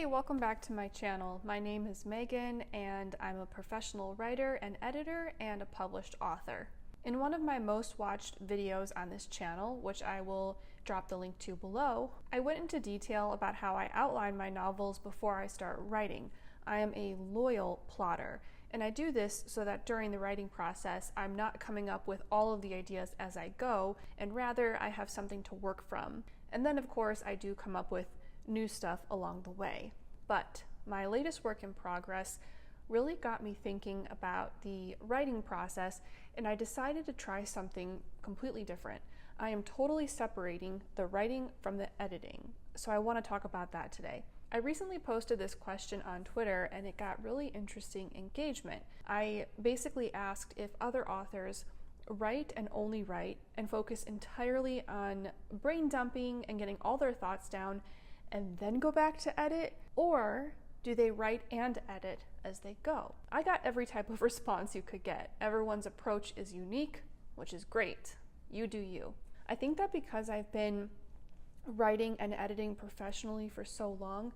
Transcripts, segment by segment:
Hey, welcome back to my channel. My name is Megan and I'm a professional writer and editor and a published author. In one of my most watched videos on this channel, which I will drop the link to below, I went into detail about how I outline my novels before I start writing. I am a loyal plotter, and I do this so that during the writing process, I'm not coming up with all of the ideas as I go, and rather I have something to work from. And then of course I do come up with new stuff along the way. But my latest work in progress really got me thinking about the writing process, and I decided to try something completely different. I am totally separating the writing from the editing, so I want to talk about that today. I recently posted this question on Twitter and it got really interesting engagement. I basically asked if other authors write and only write and focus entirely on brain dumping and getting all their thoughts down and then go back to edit, or do they write and edit as they go? I got every type of response you could get. Everyone's approach is unique, which is great. You do you. I think that because I've been writing and editing professionally for so long,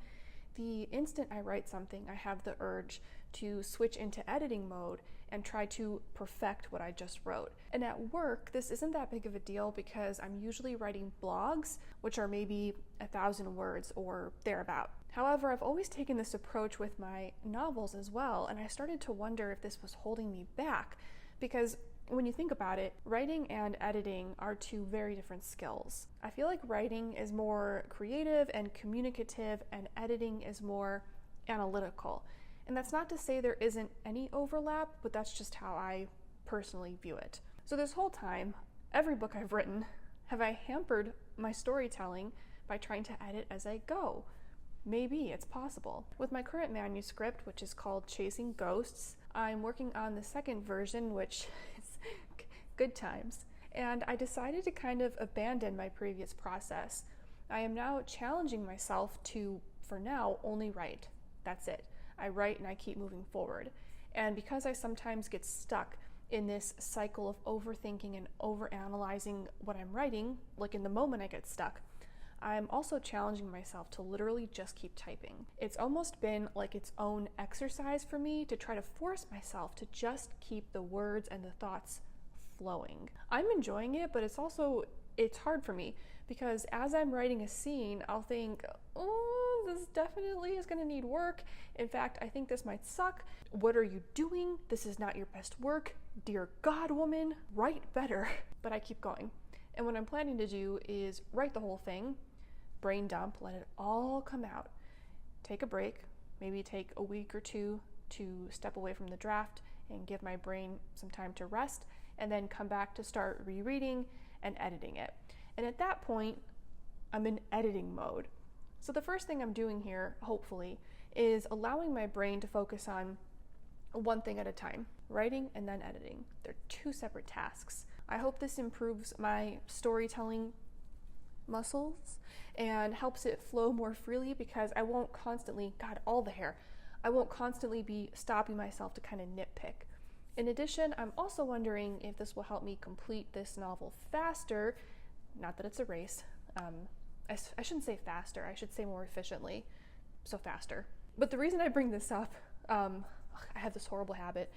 the instant I write something, I have the urge to switch into editing mode and try to perfect what I just wrote. And at work, this isn't that big of a deal because I'm usually writing blogs, which are maybe 1,000 words or thereabout. However, I've always taken this approach with my novels as well, and I started to wonder if this was holding me back, because when you think about it, writing and editing are two very different skills. I feel like writing is more creative and communicative, and editing is more analytical. And that's not to say there isn't any overlap, but that's just how I personally view it. So this whole time, every book I've written, have I hampered my storytelling by trying to edit as I go? Maybe it's possible. With my current manuscript, which is called Chasing Ghosts, I'm working on the second version, which is good times. And I decided to kind of abandon my previous process. I am now challenging myself to, for now, only write. That's it. I write and I keep moving forward. And because I sometimes get stuck in this cycle of overthinking and overanalyzing what I'm writing, like in the moment I get stuck, I'm also challenging myself to literally just keep typing. It's almost been like its own exercise for me to try to force myself to just keep the words and the thoughts flowing. I'm enjoying it, but it's hard for me because as I'm writing a scene, I'll think, oh, this definitely is going to need work. In fact, I think this might suck. What are you doing? This is not your best work. Dear God, woman, write better. But I keep going. And what I'm planning to do is write the whole thing, brain dump, let it all come out, take a break, maybe take a week or two to step away from the draft and give my brain some time to rest, and then come back to start rereading and editing it. And at that point, I'm in editing mode. So the first thing I'm doing here, hopefully, is allowing my brain to focus on one thing at a time, writing and then editing. They're two separate tasks. I hope this improves my storytelling muscles and helps it flow more freely because I won't constantly, God, all the hair, I won't constantly be stopping myself to kind of nitpick. In addition, I'm also wondering if this will help me complete this novel faster. Not that it's a race. I shouldn't say faster, I should say more efficiently. So faster. But the reason I bring this up, I have this horrible habit.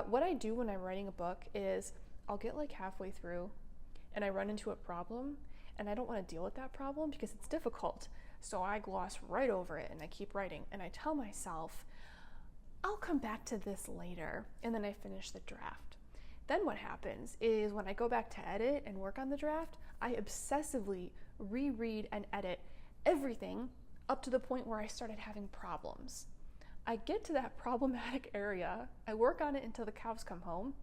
What I do when I'm writing a book is I'll get like halfway through and I run into a problem and I don't want to deal with that problem because it's difficult. So I gloss right over it and I keep writing and I tell myself, I'll come back to this later, and then I finish the draft. Then what happens is when I go back to edit and work on the draft, I obsessively reread and edit everything up to the point where I started having problems. I get to that problematic area, I work on it until the cows come home,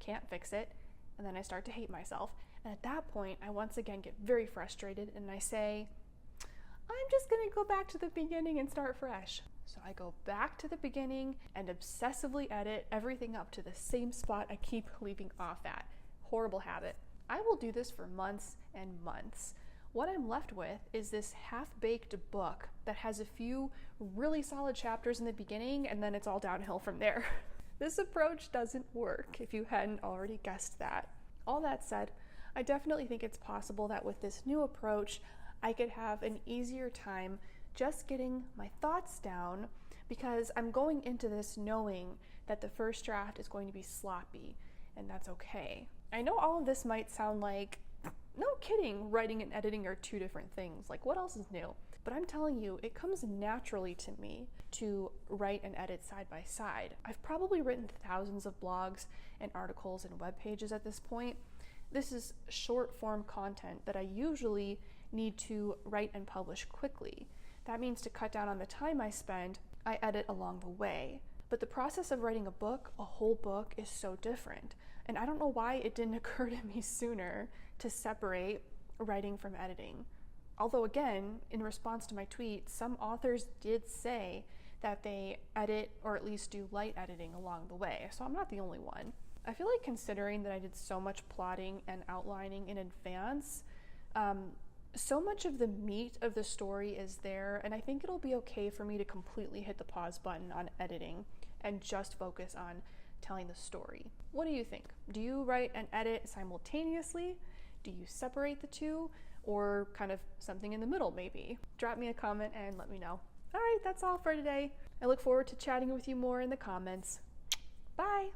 can't fix it, and then I start to hate myself. And at that point, I once again get very frustrated and I say, I'm just gonna go back to the beginning and start fresh. So I go back to the beginning and obsessively edit everything up to the same spot I keep leaving off at. Horrible habit. I will do this for months and months. What I'm left with is this half-baked book that has a few really solid chapters in the beginning and then it's all downhill from there. This approach doesn't work, if you hadn't already guessed that. All that said, I definitely think it's possible that with this new approach, I could have an easier time just getting my thoughts down because I'm going into this knowing that the first draft is going to be sloppy, and that's okay. I know all of this might sound like, no kidding, writing and editing are two different things. Like, what else is new? But I'm telling you, it comes naturally to me to write and edit side by side. I've probably written thousands of blogs and articles and web pages at this point. This is short form content that I usually need to write and publish quickly. That means to cut down on the time I spend, I edit along the way. But the process of writing a book, a whole book, is so different. And I don't know why it didn't occur to me sooner to separate writing from editing. Although again, in response to my tweet, some authors did say that they edit or at least do light editing along the way, so I'm not the only one. I feel like considering that I did so much plotting and outlining in advance, so much of the meat of the story is there, and I think it'll be okay for me to completely hit the pause button on editing and just focus on telling the story. What do you think? Do you write and edit simultaneously? Do you separate the two? Or kind of something in the middle, maybe? Drop me a comment and let me know. All right, that's all for today. I look forward to chatting with you more in the comments. Bye!